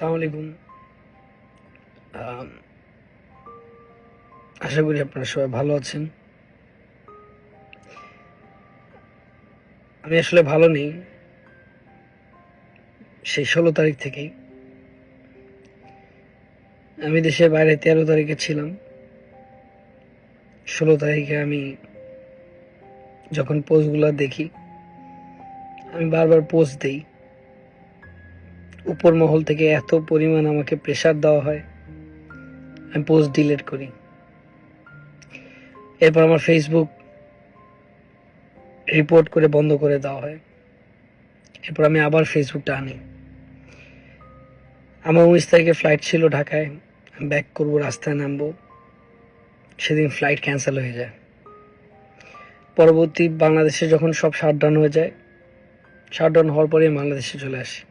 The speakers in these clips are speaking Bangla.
আসসালামু আলাইকুম। আশা করি আপনারা সবাই ভালো আছেন। আমি আসলে ভালো নেই সেই 16 তারিখ থেকেই। আমি দেশের বাইরে 13 তারিখে ছিলাম। 16 তারিখে আমি যখন পোস্টগুলো দেখি, আমি বারবার পোস্ট দেই। উপর মহল থেকে এত পরিমাণ আমাকে প্রেসার দেওয়া হয়, আমি পোস্ট ডিলিট করি। এরপর আমার ফেসবুক রিপোর্ট করে বন্ধ করে দেওয়া হয়। এরপর আমি আবার ফেসবুকটা আনি। আমার 19 তারিখে ফ্লাইট ছিল ঢাকায়, আমি ব্যাক করবো, রাস্তায় নামবো, সেদিন ফ্লাইট ক্যান্সেল হয়ে যায়। পরবর্তী বাংলাদেশে যখন সব শাটডাউন হয়ে যায়, শাটডাউন হওয়ার পরে বাংলাদেশে চলে আসি।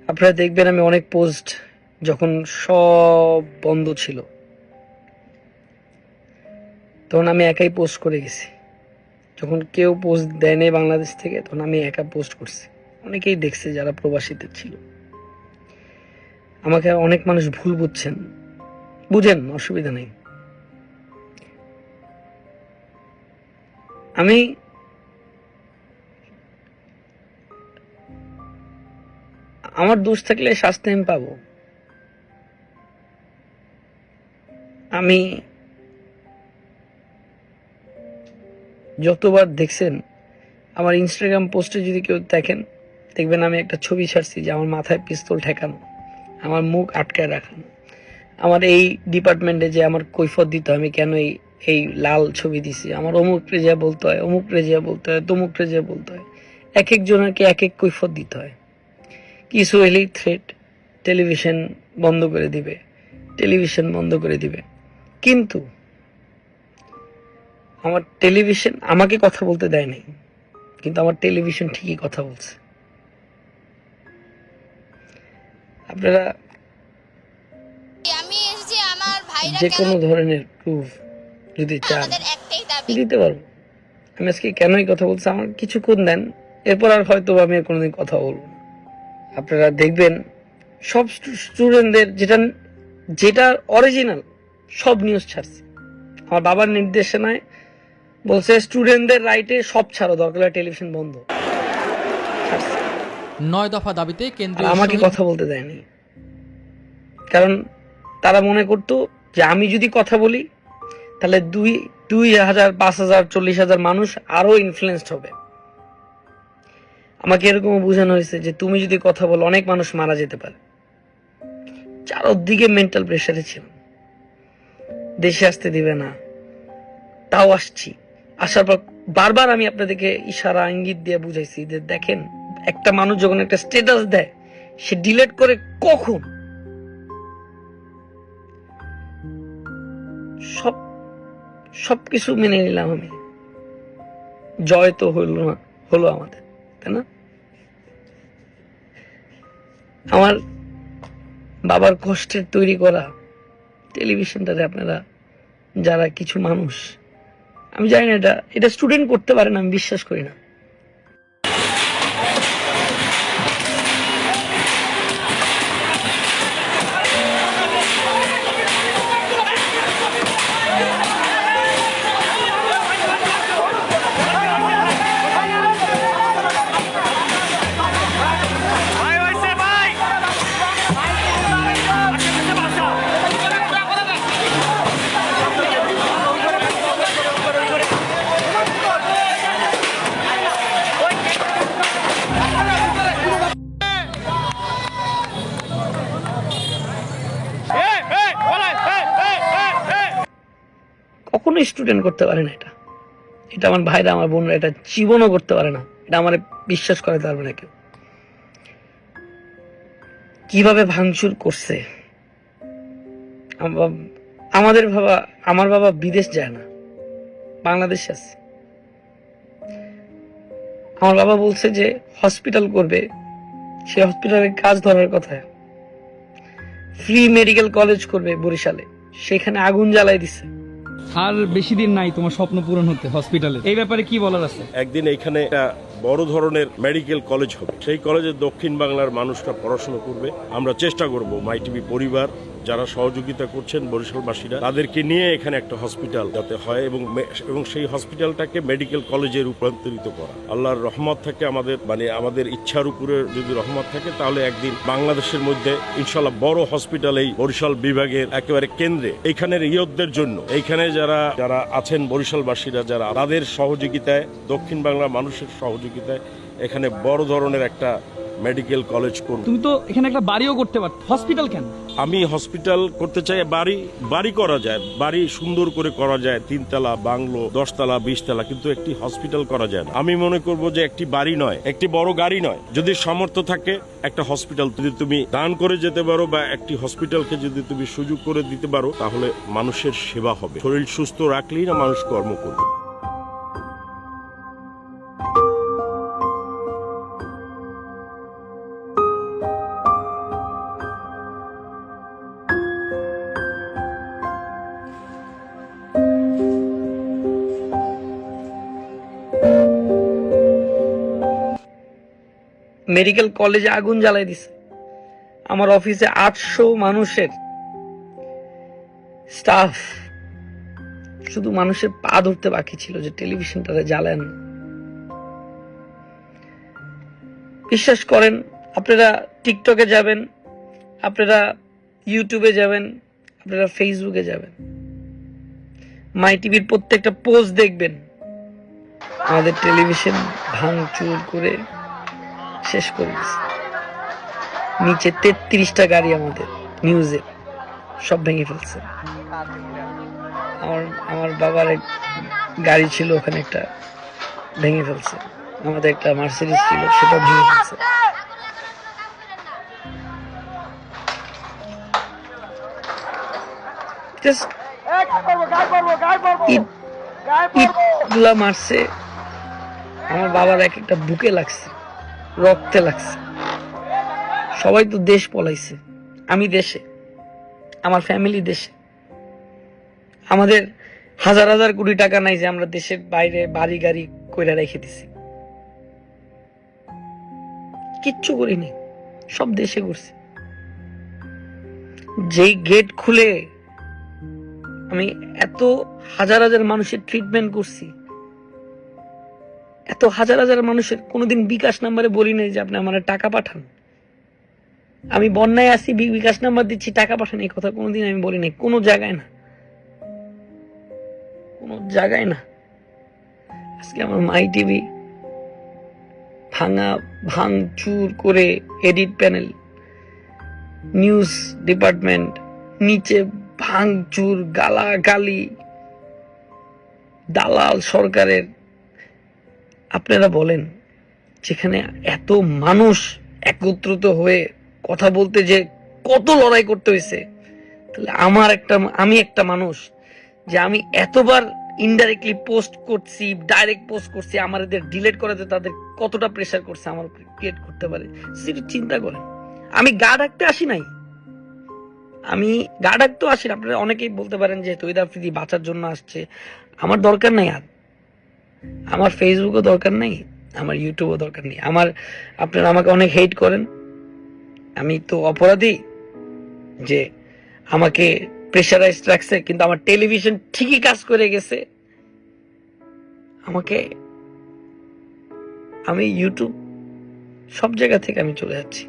আপনারা দেখবেন আমি অনেক পোস্ট যখন সব বন্ধ ছিল তখন আমি একাই পোস্ট করে গেছি। যখন কেউ পোস্ট দেয় নাই বাংলাদেশ থেকে, তখন আমি একা পোস্ট করছি। অনেকেই দেখছে যারা প্রবাসীতে ছিল। আমাকে অনেক মানুষ ভুল বুঝছেন, বুঝেন, অসুবিধা নেই। আমি আমার দোষ থাকলে শাস্তি আমি পাবো। আমি যতবার দেখছেন আমার ইনস্টাগ্রাম পোস্টে, যদি কেউ দেখবেন আমি একটা ছবি ছাড়ছি যে আমার মাথায় পিস্তল ঠেকানো, আমার মুখ আটকায় রাখানো, আমার এই ডিপার্টমেন্টে যে আমার কৈফত দিতে হয়, আমি কেন এই লাল ছবি দিছি, আমার অমুক রেজিয়া বলতে হয়, অমুক রেজিয়া বলতে হয়, তমুক রেজিয়া বলতে হয়। এক একজনকে এক এক কৈফত দিতে হয়। কিছু হলেই থ্রেট, টেলিভিশন বন্ধ করে দিবে, টেলিভিশন বন্ধ করে দিবে। কিন্তু আমার টেলিভিশন আমাকে কথা বলতে দেয় নাই, কিন্তু আমার টেলিভিশন ঠিকই কথা বলছে। আপনারা যে কোনো ধরনের প্রুফ যদি চান দিতে পারবো। আমি আজকে কেনই কথা বলছি, আমার কিছুক্ষণ দেন, এরপর আর হয়তো আমি কোনোদিন কথা বলবো না। আপনারা দেখবেন সব স্টুডেন্টদের যেটা অরিজিনাল সব নিউজ ছাড়ছে। আমার বাবার নির্দেশনায় বলছে স্টুডেন্টদের রাইটে সব ছাড়ো, দরকার হলে টেলিভিশন বন্ধ। 9 দফা দাবিতে কেন্দ্রীয় আমাকে কথা বলতে দেয়নি, কারণ তারা মনে করতো যে আমি যদি কথা বলি তাহলে 2,000, 5,000, 40,000 মানুষ আরো ইনফ্লুয়েন্সড হবে। আমাকে এরকম বোঝানো হয়েছে যে তুমি যদি কথা বলো অনেক মানুষ মারা যেতে পারে। চারদিকে মেন্টাল প্রেসারে ছিলাম, দেশে আসতে দিবে না, তাও আসছি। আসার পর বারবার আমি আপনাদেরকে ইশারা ইঙ্গিত দিয়ে বুঝাইছি যে দেখেন, একটা মানুষ যখন একটা স্ট্যাটাস দেয় সে ডিলিট করে কখন। সবকিছু মেনে নিলাম আমি, জয় তো হলো আমাদের, তাই না? আমার বাবার কষ্টের তৈরি করা টেলিভিশনটারে আপনারা যারা কিছু মানুষ, আমি জানি না এটা স্টুডেন্ট করতে পারে না, আমি বিশ্বাস করি না। কখনো স্টুডেন্ট করতে পারে না এটা আমার ভাইরা, আমার বোনরা এটা জীবনও করতে পারে না। এটা আমার বিশ্বাস করাতে পারবে না কেউ। কিভাবে ভাঙচুর করছে আমার বাবা বিদেশ যায় না, বাংলাদেশে আছে। আমার বাবা বলছে যে হসপিটাল করবে, সে হসপিটালের কাজ ধরার কথা। ফ্রি মেডিকেল কলেজ করবে বরিশালে, সেখানে আগুন জ্বালাই দিছে। আর বেশি দিন নাই তোমার স্বপ্ন পূরণ হতে হসপিটালে, এই ব্যাপারে কি বলার আছে? একদিন এইখানে একটা বড় ধরনের মেডিকেল কলেজ হবে। সেই কলেজে দক্ষিণ বাংলার মানুষরা পড়াশোনা করবে। আমরা চেষ্টা করব মাই টিভি পরিবার যারা সহযোগিতা করছেন বরিশালবাসীরা তাদেরকে নিয়ে এখানে একটা হসপিটাল যাতে হয় এবং সেই হসপিটালটাকে মেডিকেল কলেজে রূপান্তরিত করা। আল্লাহর রহমত থাকে আমাদের ইচ্ছার উপরে যদি রহমত থাকে তাহলে একদিন বাংলাদেশের মধ্যে ইনশাআল্লাহ বড় হসপিটাল এই বরিশাল বিভাগের একেবারে কেন্দ্রে এইখানের ইয়তদের জন্য এইখানে যারা আছেন বরিশালবাসীরা যারা তাদের সহযোগিতায় দক্ষিণ বাংলার মানুষের সহযোগিতায় এখানে বড় ধরনের একটা মেডিকেল কলেজ করব। তুমি তো এখানে একটা বাড়িও করতে পারত, হসপিটাল কেন? আমি হসপিটাল করতে চাই। বাড়ি করা যায়, বাড়ি সুন্দর করে করা যায়, 3 তলা বাংলো, 10 তলা 20 তলা, কিন্তু একটি হসপিটাল করা যায় না। আমি মনে করব যে একটি বাড়ি নয়, একটি বড় গাড়ি নয়, যদি সামর্থ্য থাকে একটা হসপিটাল যদি তুমি দান করে যেতে পারো বা একটি হসপিটালকে যদি তুমি সুযোগ করে দিতে পারো তাহলে মানুষের সেবা হবে। শরীর সুস্থ রাখলেই না মানুষ কর্ম করবে। মেডিকেল কলেজে আগুন জ্বালাই দিছে। আমার অফিসে 800 মানুষের স্টাফ, শুধু মানুষের পা ধরতে বাকি ছিল যে টেলিভিশনটারে জ্বালান। বিশ্বাস করেন, আপনারা টিকটকে যাবেন, আপনারা ইউটিউবে যাবেন, আপনারা ফেসবুকে যাবেন, মাই টিভির প্রত্যেকটা পোস্ট দেখবেন আমাদের টেলিভিশন ভাঙচুর করে শেষ করে দিচ্ছে। নিচে 33টা গাড়ি আমাদের নিউজে সব ভেঙে ফেলছে। আমার বাবার এক গাড়ি ছিল, ওখানে একটা ভেঙে ফেলছে। আমাদের একটা মার্সিডিজ ছিল, সেটা ভেঙে ফেলছে। ইটগুলা মারছে, আমার বাবার এক একটা বুকে লাগছে, রক্তে লাগছে। সবাই তো দেশ পলাইছে, আমি দেশে, আমার ফ্যামিলি দেশে। আমাদের হাজার হাজার কোটি টাকা নাই যে আমরা দেশের বাইরে বাড়ি গাড়ি কইরা রেখে দিছি। কিচ্ছু করিনি, সব দেশে করছি। যেই গেট খুলে আমি এত হাজার হাজার মানুষের ট্রিটমেন্ট করছি, এত হাজার হাজার মানুষের কোনোদিন বিকাশ নাম্বারে বলি নাই যে আপনি আমার টাকা পাঠান। আমি বন্যায় আসি, বিকাশ নাম্বার দিচ্ছি, টাকা পাঠান, এই কথা কোনোদিন আমি বলি নাই, কোনো জায়গায় না, কোনো জায়গায় না। আজকে আমার মাই টিভি ভাঙচুর করে এডিট প্যানেল, নিউজ ডিপার্টমেন্ট, নিচে ভাঙচুর, গালাগালি, দালাল সরকারের। আপনারা বলেন, যেখানে এত মানুষ একত্রিত হয়ে কথা বলতে যে কত লড়াই করতে হয়েছে, তাহলে আমি একটা মানুষ যে আমি এতবার ইনডাইরেক্টলি পোস্ট করছি, ডাইরেক্ট পোস্ট করছি, আমাদের ডিলিট করাতে তাদের কতটা প্রেসার করছে আমার উপর ক্রিয়েট করতে পারে, সেটা চিন্তা করেন। আমি গা ঢাকতে আসি নাই, আমি গা ঢাকতেও আসি না। আপনারা অনেকেই বলতে পারেন যে তৈরি আফ্রিদি বাঁচার জন্য আসছে, আমার দরকার নাই। আর আমার ফেসবুকও দরকার নেই, আমার ইউটিউবও দরকার নেই। আপনারা আমাকে অনেক হেট করেন, আমি তো অপরাধী যে আমাকে প্রেশারাইজ রাখছে, কিন্তু আমার টেলিভিশন ঠিকই কাজ করে গেছে। আমি ইউটিউব সব জায়গা থেকে আমি চলে যাচ্ছি।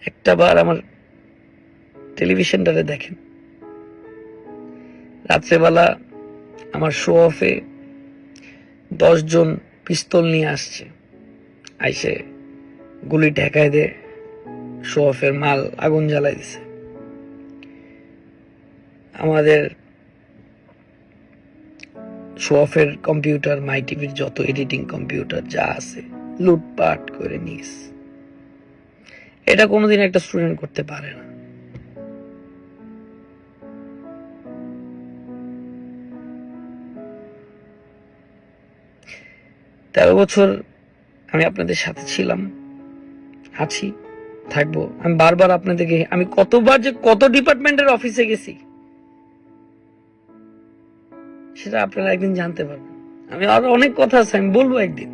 একটা বার আমার টেলিভিশনটারে দেখেন, রাত্রেবেলা আমার শো অফে 10 জন পিস্তল নিয়ে আসছে, আইসে গুলি ঠেকায় দে, শো অফের মাল আগুন জ্বালাই দিছে। আমাদের শো অফের কম্পিউটার, মাই টিভির যত এডিটিং কম্পিউটার যা আছে লুটপাট করে নিয়েছে। এটা কোনোদিন একটা স্টুডেন্ট করতে পারে না। তেরো বছর আমি আপনাদের সাথে ছিলাম, আছি, থাকবো। আমি বারবার আপনাদেরকে, আমি কতবার যে কত ডিপার্টমেন্টের অফিসে গেছি সেটা আপনারা একদিন জানতে পারবেন। আমি আরো অনেক কথা আছে, আমি বলবো একদিন।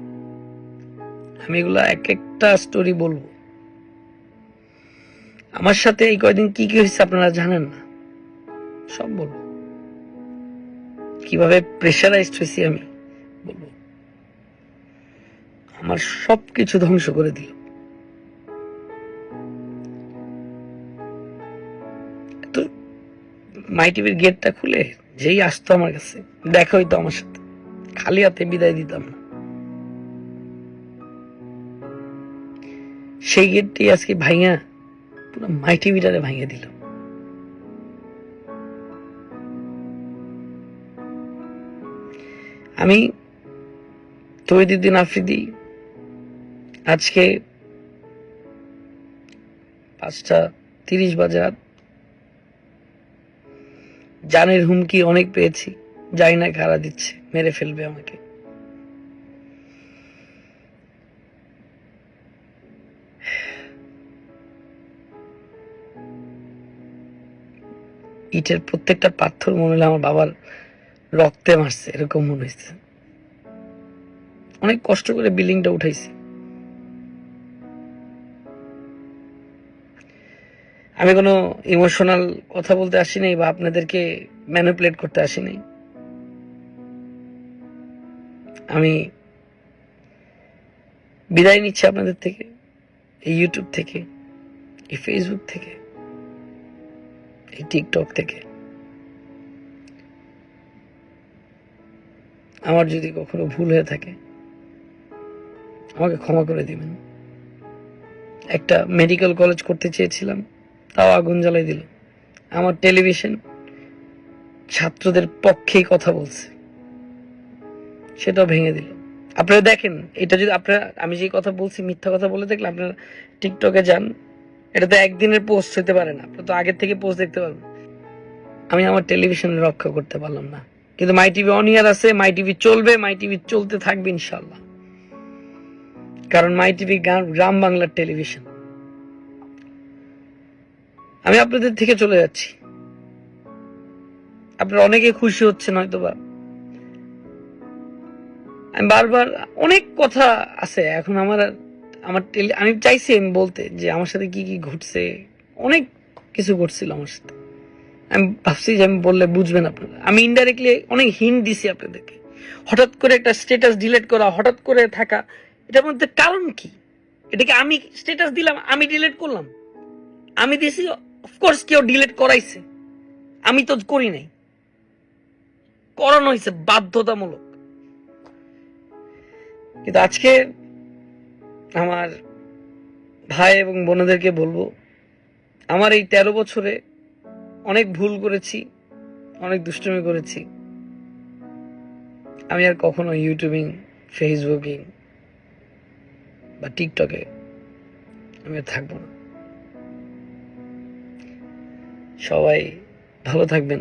আমি এগুলা এক একটা স্টোরি বলবো। আমার সাথে এই কয়দিন কি কি হয়েছে আপনারা জানেন না, সব বলবো। কিভাবে প্রেশারাইজড হয়েছি আমি বলবো। আমার সবকিছু ধ্বংস করে দিল। তো মাই টিভির গেটটা খুলে যেই আসতো আমার কাছে, দেখা হইতো আমার সাথে, খালি হাতে বিদায় দিতাম না। সেই গেটটি আজকে ভাইয়া পুরো মাই টিভিটারে ভাঙিয়ে দিল। আমি তহিদুদ্দিন আফ্রিদি আজকে 5:30 বাজে রাত, জানের হুমকি অনেক পেয়েছি, জানি না কারা দিচ্ছে, মেরে ফেলবে আমাকে। ইটের প্রত্যেকটা পাথর মনে হলো আমার বাবার রক্তে মারছে, এরকম মনে হয়েছে। অনেক কষ্ট করে বিল্ডিংটা উঠাইছি। আমি কোনো ইমোশনাল কথা বলতে আসি নাই বা আপনাদেরকে ম্যানিপুলেট করতে আসি নাই। আমি বিদায় নিচ্ছি আপনাদের থেকে, এই ইউটিউব থেকে, এই ফেসবুক থেকে, এই টিকটক থেকে। আমার যদি কখনো ভুল হয়ে থাকে আমাকে ক্ষমা করে দিবেন। একটা মেডিকেল কলেজ করতে চেয়েছিলাম, তাও আগুন জ্বালাই দিল। আমার টেলিভিশন ছাত্রদের পক্ষেই কথা বলছে, সেটাও ভেঙে দিল। আপনারা দেখেন, এটা যদি আপনারা, আমি যে কথা বলছি মিথ্যা কথা বলে দেখলে আপনারা টিকটকে যান, এটা তো একদিনের পোস্ট হতে পারে না, আপনারা তো আগের থেকে পোস্ট দেখতে পারবেন। আমি আমার টেলিভিশন রক্ষা করতে পারলাম না, কিন্তু মাই টিভি অন ইয়ার আছে, মাই টিভি চলবে, মাই টিভি চলতে থাকবে ইনশাল্লাহ। কারণ মাই টিভি গ্রাম বাংলার টেলিভিশন। আমি আপনাদের থেকে চলে যাচ্ছি, আপনারা অনেকে খুশি হচ্ছেন হয়তোবা। আমি বারবার অনেক কথা আছে এখন আমি চাইছি আমি বলতে যে আমার সাথে কি কি ঘটছে, অনেক কিছু ঘটছিল আমার সাথে। আমি ভাবছি যে আমি বললে বুঝবেন আপনারা। আমি ইনডাইরেক্টলি অনেক হিন্ট দিছি আপনাদেরকে। হঠাৎ করে একটা স্ট্যাটাস ডিলিট করা, হঠাৎ করে থাকা, এটার মধ্যে কারণ কি? এটাকে আমি স্ট্যাটাস দিলাম, আমি ডিলিট করলাম, আমি দিছি, অফকোর্স কেউ ডিলিট করাইছে, আমি তো করি নাই, করানো হয়েছে বাধ্যতামূলক। কিন্তু আজকে আমার ভাই এবং বোনদেরকে বলবো, আমার এই 13 বছরে অনেক ভুল করেছি, অনেক দুষ্টুমি করেছি। আমি আর কখনো ইউটিউবিং, ফেসবুকিং বা টিকটকে আমি আর থাকবো না। সবাই ভালো থাকবেন।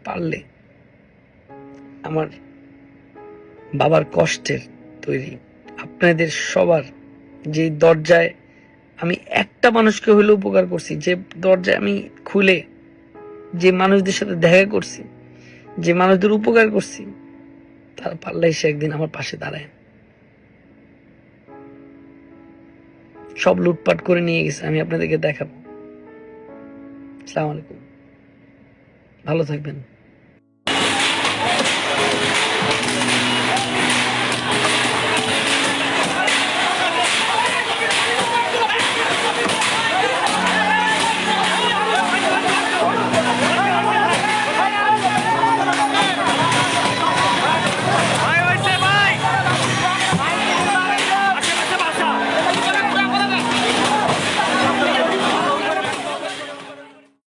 পারলে আমার বাবার কষ্টের তৈরি আপনাদের সবার যে দরজায় আমি একটা মানুষকে হইলে উপকার করছি, যে দরজায় আমি খুলে যে মানুষদের সাথে দেখা করছি, যে মানুষদের উপকার করছি, তারা পারলে এসে একদিন আমার পাশে দাঁড়ায়। সব লুটপাট করে নিয়ে গেছে, আমি আপনাদেরকে দেখাবো। আসসালামু আলাইকুম, ভালো থাকবেন।